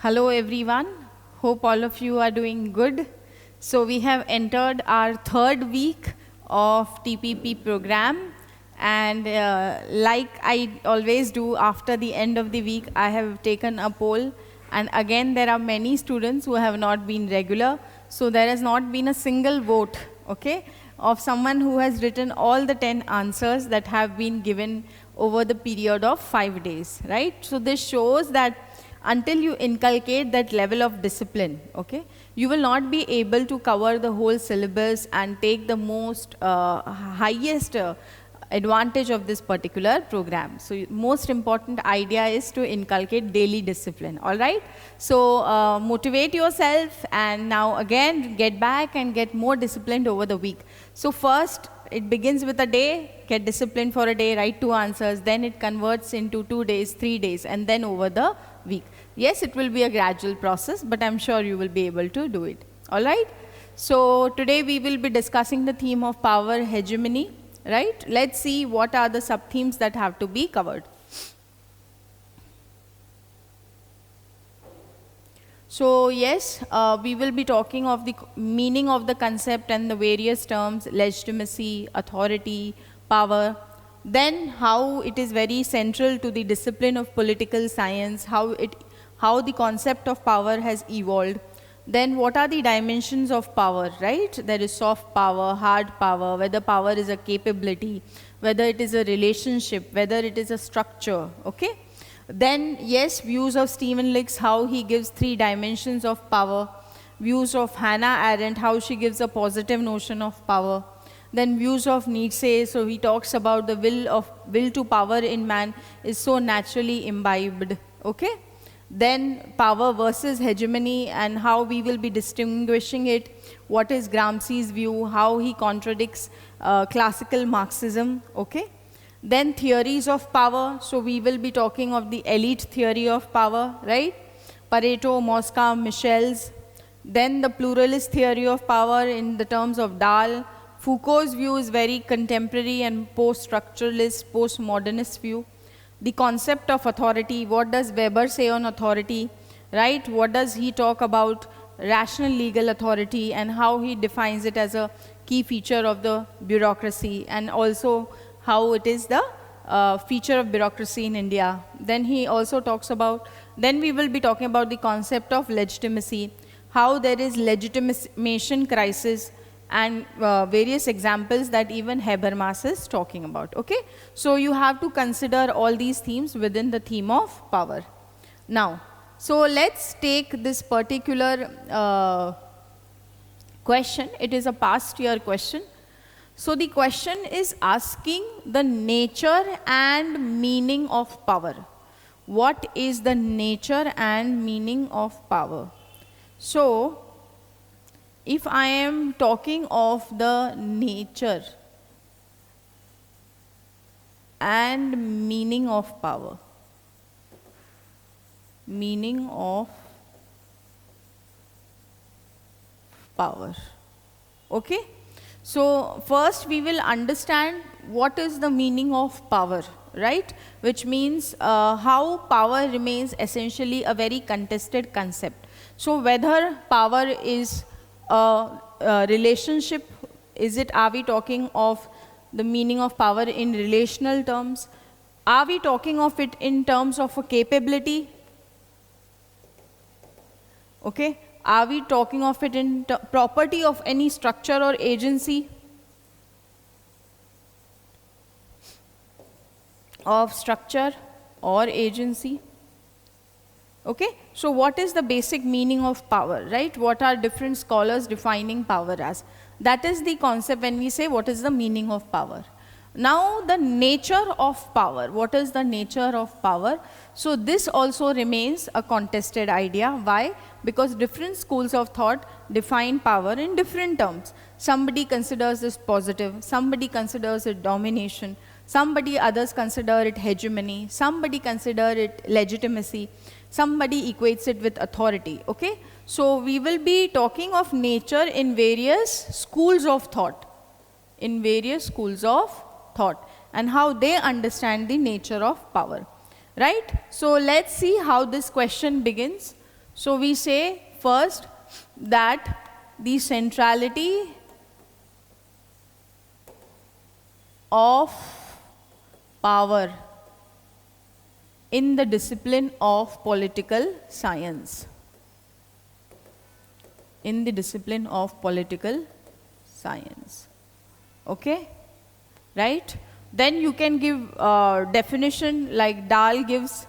Hello everyone, hope all of you are doing good. So we have entered our third week of TPP program, and like I always do after the end of the week, I have taken a poll, and again there are many students who have not been regular, so there has not been a single vote, okay, of someone who has written all the 10 answers that have been given over the period of 5 days, right? So this shows that until you inculcate that level of discipline, okay, you will not be able to cover the whole syllabus and take the most highest advantage of this particular program. So most important idea is to inculcate daily discipline, all right? So motivate yourself and now again get back and get more disciplined over the week. So first, it begins with a day, get disciplined for a day, write 2 answers, then it converts into 2 days, 3 days, and then over the week. Yes, it will be a gradual process, but I'm sure you will be able to do it. All right? So today we will be discussing the theme of power hegemony, right? Let's see what are the sub-themes that have to be covered. So yes, we will be talking of the meaning of the concept and the various terms, legitimacy, authority, power. Then how it is very central to the discipline of political science, how the concept of power has evolved. Then what are the dimensions of power, right? There is soft power, hard power, whether power is a capability, whether it is a relationship, whether it is a structure, okay? Then, yes, views of Stephen Licks, how he gives 3 dimensions of power. Views of Hannah Arendt, how she gives a positive notion of power. Then views of Nietzsche, so he talks about the will to power in man is so naturally imbibed, okay? Then power versus hegemony and how we will be distinguishing it. What is Gramsci's view, how he contradicts classical Marxism, okay? Then theories of power, so we will be talking of the elite theory of power, right? Pareto, Moscow, Michel's. Then the pluralist theory of power in the terms of Dahl. Foucault's view is very contemporary and post-structuralist, post-modernist view. The concept of authority, what does Weber say on authority, right? What does he talk about rational legal authority and how he defines it as a key feature of the bureaucracy, and also how it is the feature of bureaucracy in India. Then he also talks about, then we will be talking about the concept of legitimacy, how there is legitimation crisis, and various examples that even Habermas is talking about, okay? So you have to consider all these themes within the theme of power. Now, so let's take this particular question. It is a past year question. So the question is asking the nature and meaning of power. What is the nature and meaning of power? So, if I am talking of the nature and meaning of power, okay? So first we will understand what is the meaning of power, right? Which means how power remains essentially a very contested concept. So whether power is a relationship, are we talking of the meaning of power in relational terms? Are we talking of it in terms of a capability? Okay. Are we talking of it in property of any structure or agency? Of structure or agency? Okay, so what is the basic meaning of power, right? What are different scholars defining power as? That is the concept when we say what is the meaning of power. Now the nature of power, what is the nature of power? So this also remains a contested idea. Why? Because different schools of thought define power in different terms. Somebody considers this positive, somebody considers it domination, others consider it hegemony, somebody consider it legitimacy, somebody equates it with authority, okay? So we will be talking of nature in various schools of thought, and how they understand the nature of power, right? So let's see how this question begins. So we say first that the centrality of power in the discipline of political science. In the discipline of political science. Okay? Right? Then you can give definition like Dahl gives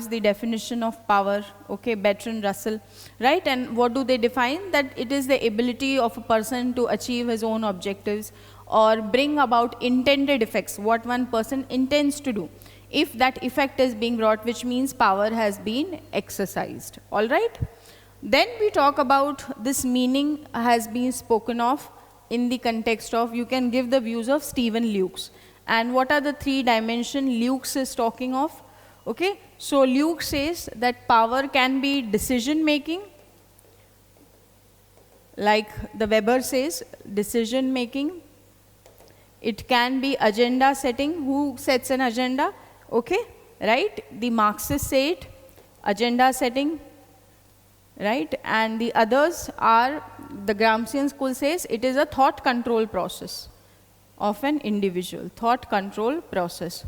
the definition of power, okay, Bertrand Russell, right? And what do they define? That it is the ability of a person to achieve his own objectives or bring about intended effects, what one person intends to do. If that effect is being brought, which means power has been exercised, all right? Then we talk about this meaning has been spoken of in the context of, you can give the views of Stephen Lukes. And what are the three dimensions Lukes is talking of? Okay, so Luke says that power can be decision making, like the Weber says, decision making. It can be agenda setting. Who sets an agenda? Okay, right? The Marxists say it, agenda setting, right? And the others are, the Gramscian school says it is a thought control process of an individual, thought control process.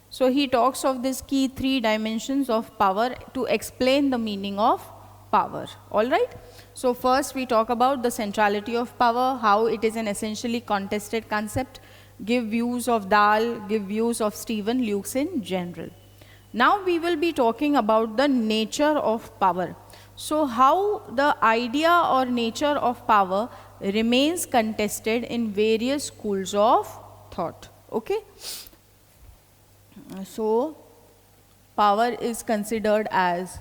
So he talks of these key three dimensions of power to explain the meaning of power, all right? So first we talk about the centrality of power, how it is an essentially contested concept, give views of Dahl, give views of Stephen Lukes in general. Now we will be talking about the nature of power. So how the idea or nature of power remains contested in various schools of thought, okay? So power is considered as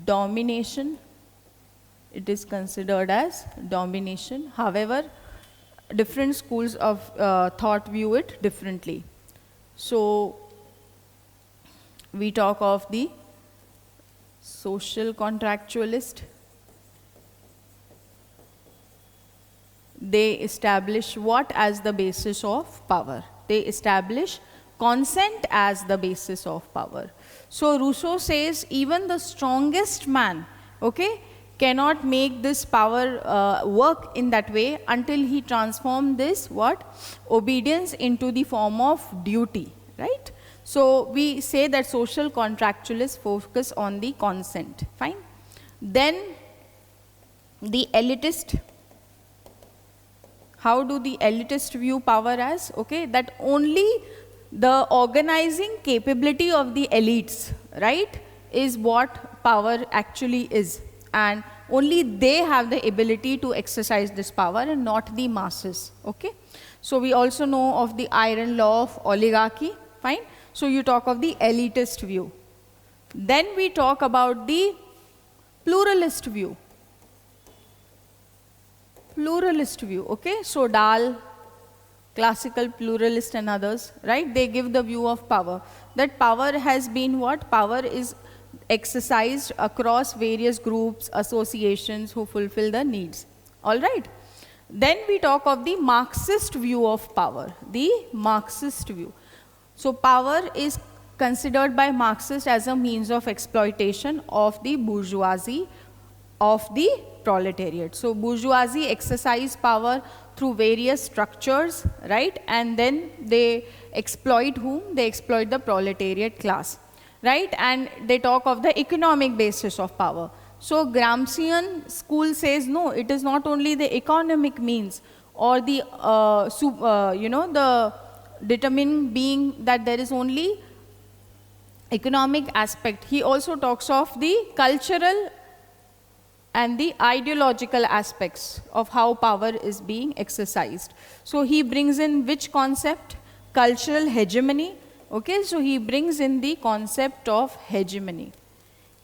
domination. It is considered as domination. However, different schools of thought view it differently. So we talk of the social contractualist. They establish what as the basis of power? They establish consent as the basis of power. So Rousseau says even the strongest man, okay, cannot make this power work in that way until he transforms this what? Obedience into the form of duty, right? So we say that social contractualists focus on the consent, fine. Then the elitist, how do the elitist view power as? Okay, that only the organizing capability of the elites, right, is what power actually is. And only they have the ability to exercise this power and not the masses, okay. So we also know of the iron law of oligarchy, fine. So you talk of the elitist view. Then we talk about the pluralist view. Pluralist view, okay. So Dahl, classical pluralist and others, right, they give the view of power. That power has been what? Power is exercised across various groups, associations who fulfill the needs, all right. Then we talk of the Marxist view of power, the Marxist view. So power is considered by Marxists as a means of exploitation of the bourgeoisie, of the proletariat. So bourgeoisie exercise power through various structures, right? And then they exploit whom? They exploit the proletariat class, right? And they talk of the economic basis of power. So Gramscian school says no, it is not only the economic means or the the determining being that there is only economic aspect. He also talks of the cultural and the ideological aspects of how power is being exercised. So he brings in which concept? Cultural hegemony. Okay, so he brings in the concept of hegemony.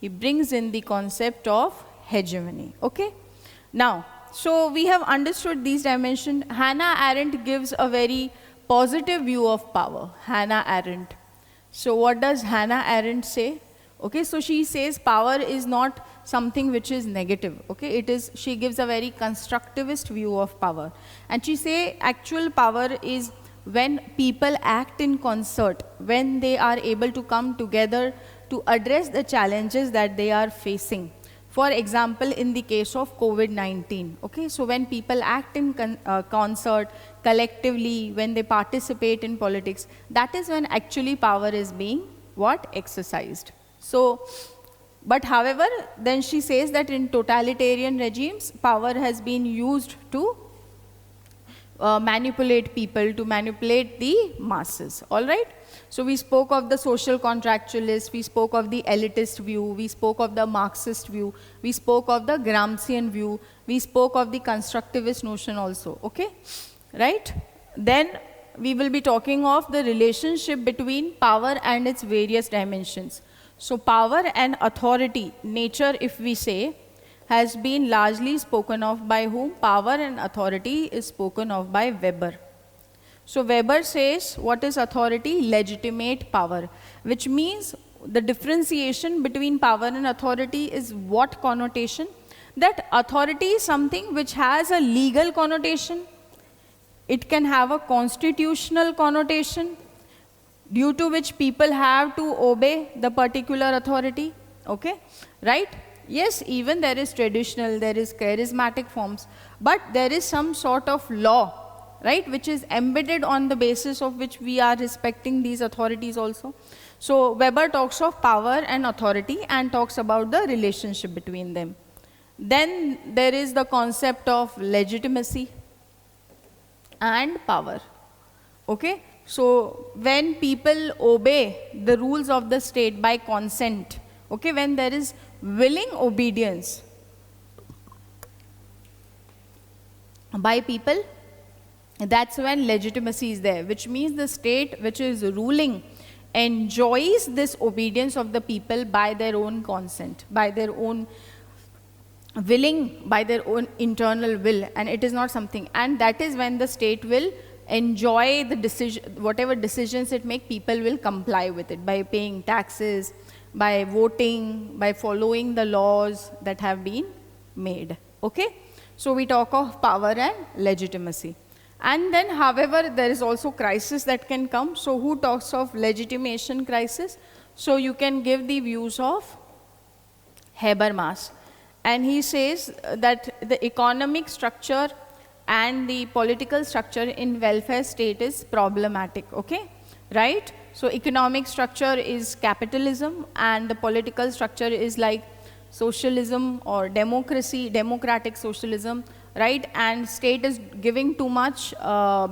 He brings in the concept of hegemony. Okay. Now, so we have understood these dimensions. Hannah Arendt gives a very positive view of power. Hannah Arendt. So what does Hannah Arendt say? Okay, so she says power is not something which is negative. Okay, it is, she gives a very constructivist view of power. And she say actual power is when people act in concert, when they are able to come together to address the challenges that they are facing. For example, in the case of COVID-19, okay, so when people act in concert, collectively, when they participate in politics, that is when actually power is being what? Exercised. So, but however, then she says that in totalitarian regimes, power has been used to manipulate people, to manipulate the masses, all right? So we spoke of the social contractualist, we spoke of the elitist view, we spoke of the Marxist view, we spoke of the Gramscian view, we spoke of the constructivist notion also, okay? Right? Then we will be talking of the relationship between power and its various dimensions. So power and authority, nature if we say, has been largely spoken of by whom? Power and authority is spoken of by Weber. So Weber says, what is authority? Legitimate power, which means the differentiation between power and authority is what connotation? That authority is something which has a legal connotation. It can have a constitutional connotation, due to which people have to obey the particular authority, okay, right? Yes, even there is traditional, there is charismatic forms, but there is some sort of law, right, which is embedded on the basis of which we are respecting these authorities also. So Weber talks of power and authority and talks about the relationship between them. Then there is the concept of legitimacy and power, okay? So when people obey the rules of the state by consent, okay, when there is willing obedience by people, that's when legitimacy is there, which means the state which is ruling enjoys this obedience of the people by their own consent, by their own willing, by their own internal will, and it is not something, and that is when the state will enjoy the decision, whatever decisions it makes, people will comply with it by paying taxes, by voting, by following the laws that have been made, okay? So we talk of power and legitimacy. And then, however, there is also crisis that can come. So who talks of legitimation crisis? So you can give the views of Habermas. And he says that the economic structure and the political structure in welfare state is problematic, okay? Right? So economic structure is capitalism and the political structure is like socialism or democracy, democratic socialism, right? And state is giving too much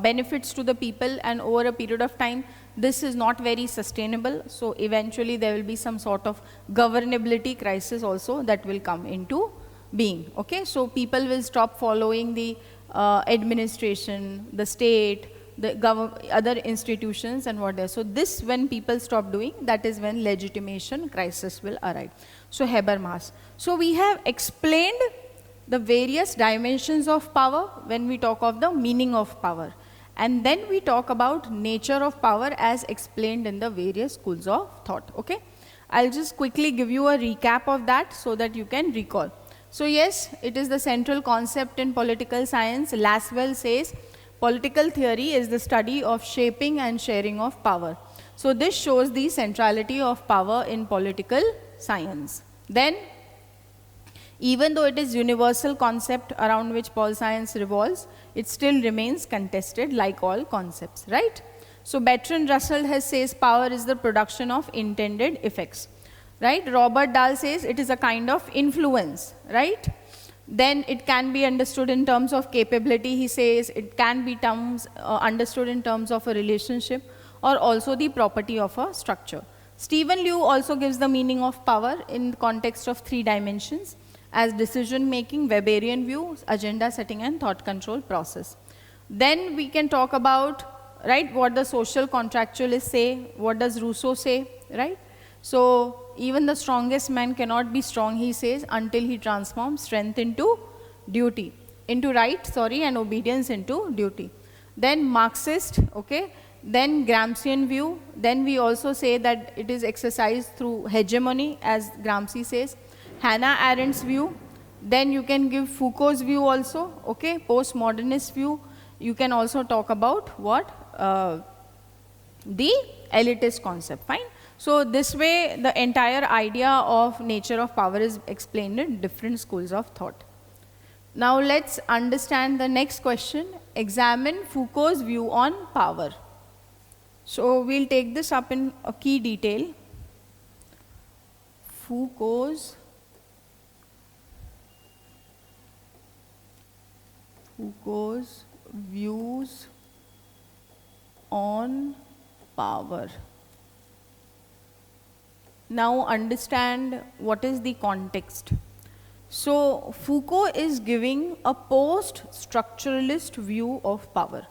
benefits to the people, and over a period of time, this is not very sustainable. So eventually there will be some sort of governability crisis also that will come into being, okay? So people will stop following the administration, the state, the other institutions and what else. So this, when people stop doing, that is when legitimation crisis will arrive. So Habermas. So we have explained the various dimensions of power when we talk of the meaning of power. And then we talk about nature of power as explained in the various schools of thought, okay? I'll just quickly give you a recap of that so that you can recall. So yes, it is the central concept in political science. Laswell says, political theory is the study of shaping and sharing of power. So this shows the centrality of power in political science. Then, even though it is universal concept around which pol science revolves, it still remains contested like all concepts, right? So Bertrand Russell says power is the production of intended effects, right? Robert Dahl says it is a kind of influence, right? Then it can be understood in terms of capability. He says it can be understood in terms of a relationship or also the property of a structure. Stephen Liu also gives the meaning of power in the context of 3 dimensions as decision making, Weberian view, agenda setting and thought control process. Then we can talk about, right, what the social contractualists say, what does Rousseau say, right? So even the strongest man cannot be strong, he says, until he transforms strength into duty, into right, and obedience into duty. Then Marxist, okay, then Gramscian view, then we also say that it is exercised through hegemony, as Gramsci says, Hannah Arendt's view, then you can give Foucault's view also, okay, postmodernist view. You can also talk about what? The elitist concept, fine. So this way, the entire idea of nature of power is explained in different schools of thought. Now let's understand the next question. Examine Foucault's view on power. So we'll take this up in a key detail. Foucault's views on power. Now understand what is the context. So Foucault is giving a post-structuralist view of power.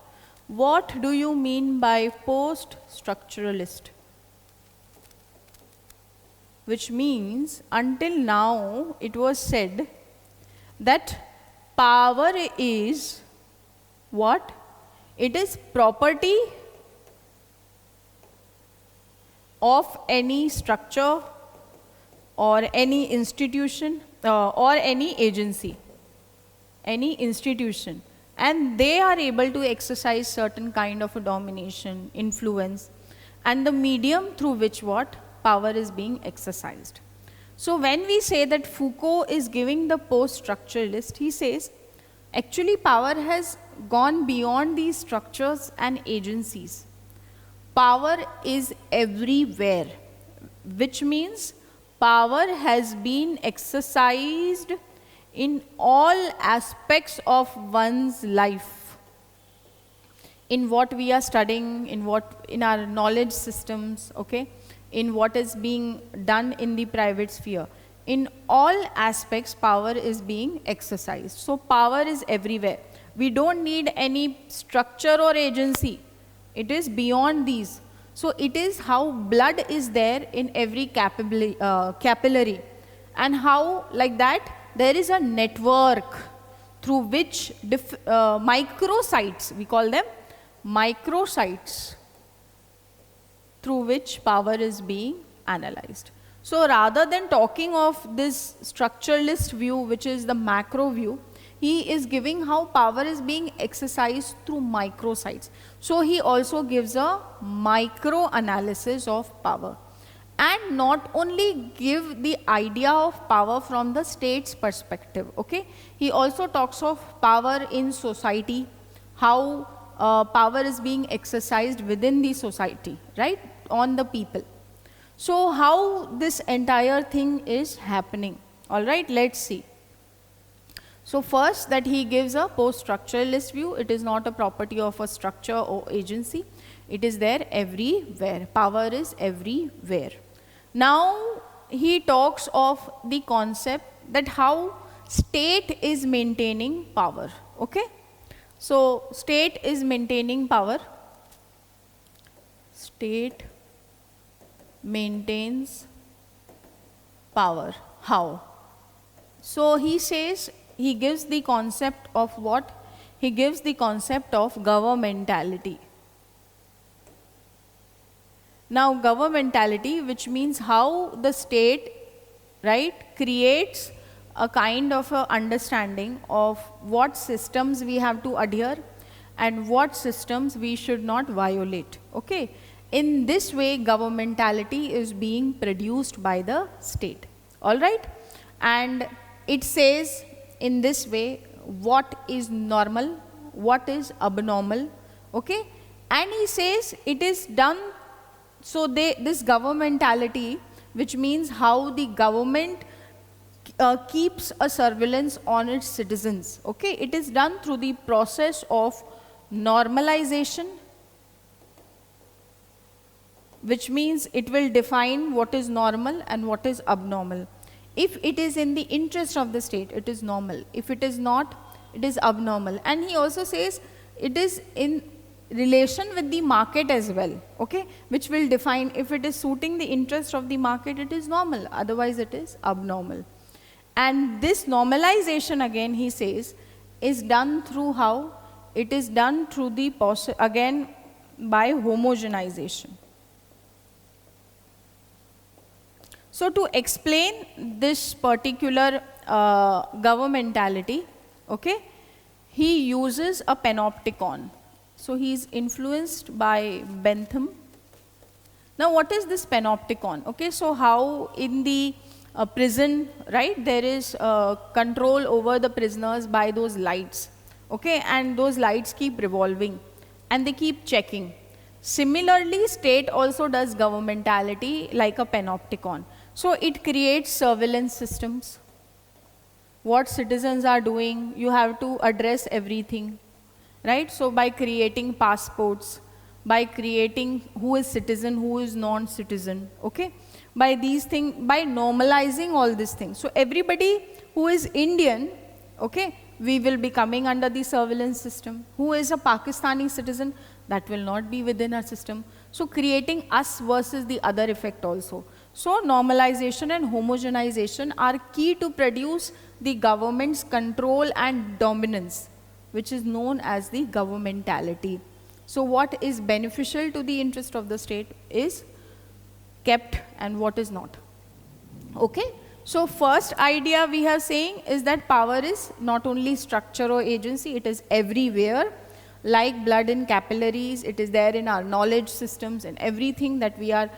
What do you mean by post-structuralist? Which means until now it was said that power is what? It is property of any structure or any institution or any agency, any institution, and they are able to exercise certain kind of a domination, influence, and the medium through which what? Power is being exercised. So when we say that Foucault is giving the post-structuralist, he says actually power has gone beyond these structures and agencies. Power is everywhere, which means power has been exercised in all aspects of one's life. In what we are studying, in our knowledge systems, okay? In what is being done in the private sphere. In all aspects, power is being exercised. So power is everywhere. We don't need any structure or agency. It is beyond these. So it is how blood is there in every capillary, and how like that there is a network through which microsites, we call them microsites, through which power is being analyzed. So rather than talking of this structuralist view, which is the macro view, he is giving how power is being exercised through microsites. So he also gives a micro analysis of power, and not only give the idea of power from the state's perspective, okay? He also talks of power in society, how power is being exercised within the society, right? On the people. So how this entire thing is happening? All right, let's see. So first, that he gives a post-structuralist view. It is not a property of a structure or agency. It is there everywhere. Power is everywhere. Now he talks of the concept that how state is maintaining power. Okay? So state is maintaining power. State maintains power. How? So he says, he gives the concept of what? He gives the concept of governmentality. Now governmentality, which means how the state, right, creates a kind of a understanding of what systems we have to adhere and what systems we should not violate. Okay? In this way, governmentality is being produced by the state. All right? And it says in this way what is normal, what is abnormal. Okay? And he says it is done, so this governmentality, which means how the government keeps a surveillance on its citizens. Okay? It is done through the process of normalization, which means it will define what is normal and what is abnormal. If it is in the interest of the state, it is normal. If it is not, it is abnormal. And he also says it is in relation with the market as well, okay? Which will define if it is suiting the interest of the market, it is normal. Otherwise, it is abnormal. And this normalization, again, he says, is done through how? It is done through the, again, by homogenization. So to explain this particular governmentality, okay, he uses a panopticon. So he is influenced by Bentham, Now, what is this panopticon? Okay, so how in the prison, right, there is control over the prisoners by those lights, okay, and those lights keep revolving and they keep checking. Similarly, state also does governmentality like a panopticon. So it creates surveillance systems. What citizens are doing, you have to address everything, right? So by creating passports, by creating who is citizen, who is non-citizen, okay? By these things, by normalizing all these things. So everybody who is Indian, okay, we will be coming under the surveillance system. Who is a Pakistani citizen, that will not be within our system. So creating us versus the other effect also. So normalization and homogenization are key to produce the government's control and dominance, which is known as the governmentality. So what is beneficial to the interest of the state is kept and what is not. Okay? So first idea we have saying is that power is not only structure or agency, it is everywhere. Like blood in capillaries, it is there in our knowledge systems and everything that we are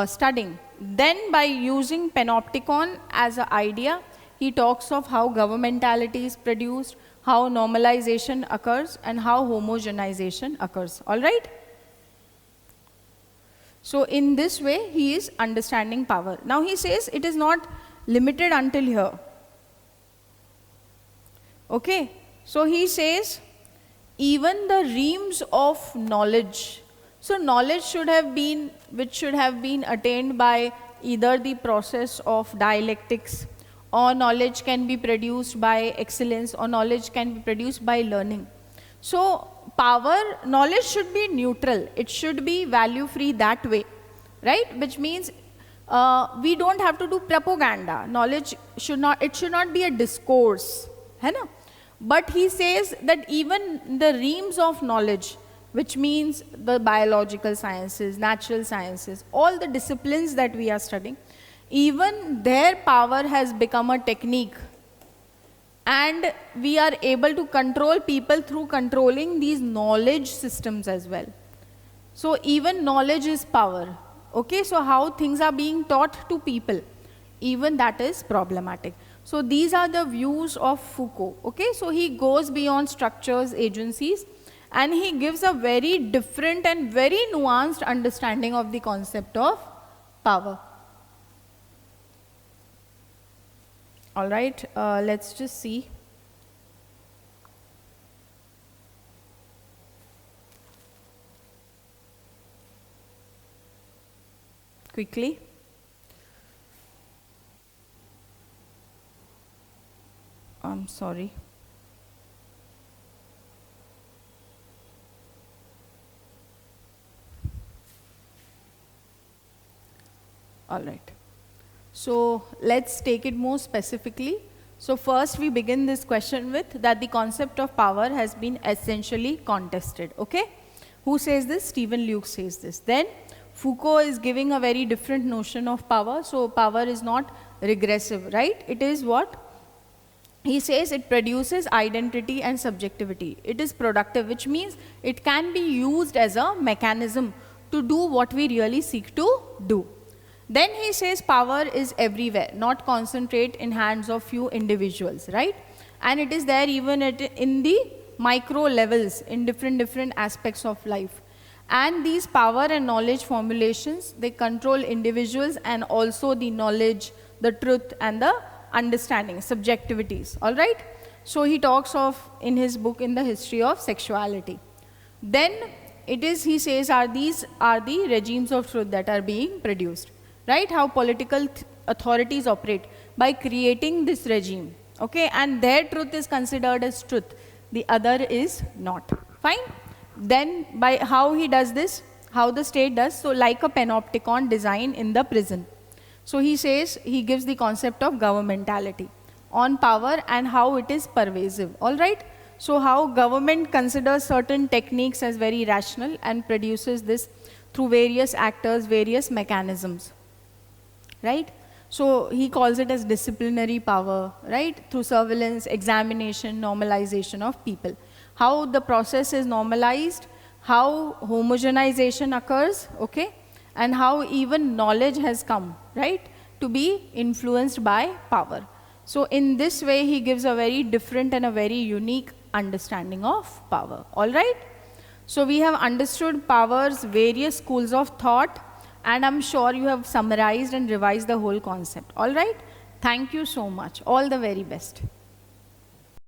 studying. Then by using panopticon as an idea, he talks of how governmentality is produced, how normalization occurs, and how homogenization occurs. All right? So in this way, he is understanding power. Now he says it is not limited until here. Okay? So he says, even the realms of knowledge. So knowledge should have been, which should have been attained by either the process of dialectics, or knowledge can be produced by excellence, or knowledge can be produced by learning. So power, knowledge should be neutral. It should be value-free that way, right? Which means we don't have to do propaganda. Knowledge should not, it should not be a discourse, hai na? But he says that even the realms of knowledge, which means the biological sciences, natural sciences, all the disciplines that we are studying, even their power has become a technique. And we are able to control people through controlling these knowledge systems as well. So even knowledge is power. Okay, so how things are being taught to people, even that is problematic. So these are the views of Foucault. Okay, so he goes beyond structures, agencies, and he gives a very different and very nuanced understanding of the concept of power. All right, let's just see. Quickly. I'm sorry. All right. So let's take it more specifically. So first we begin this question with that the concept of power has been essentially contested. Okay? Who says this? Stephen Luke says this. Then Foucault is giving a very different notion of power. So power is not regressive, right? It is what? He says it produces identity and subjectivity. It is productive, which means it can be used as a mechanism to do what we really seek to do. Then he says power is everywhere, not concentrate in hands of few individuals, right? And it is there even in the micro levels, in different aspects of life. And these power and knowledge formulations, they control individuals and also the knowledge, the truth, and the understanding, subjectivities, all right? So he talks of, in his book, In the History of Sexuality. Then it is, he says, these are the regimes of truth that are being produced, right? How political authorities operate by creating this regime, okay? And their truth is considered as truth. The other is not. Fine? Then by how he does this, how the state does, so like a panopticon design in the prison. So he says, he gives the concept of governmentality on power and how it is pervasive, all right? So how government considers certain techniques as very rational and produces this through various actors, various mechanisms, right? So he calls it as disciplinary power, right? Through surveillance, examination, normalization of people. How the process is normalized, how homogenization occurs, okay? and how even knowledge has come, right, to be influenced by power. So in this way, he gives a very different and a very unique understanding of power. All right? So we have understood power's various schools of thought, and I'm sure you have summarized and revised the whole concept. All right? Thank you so much. All the very best.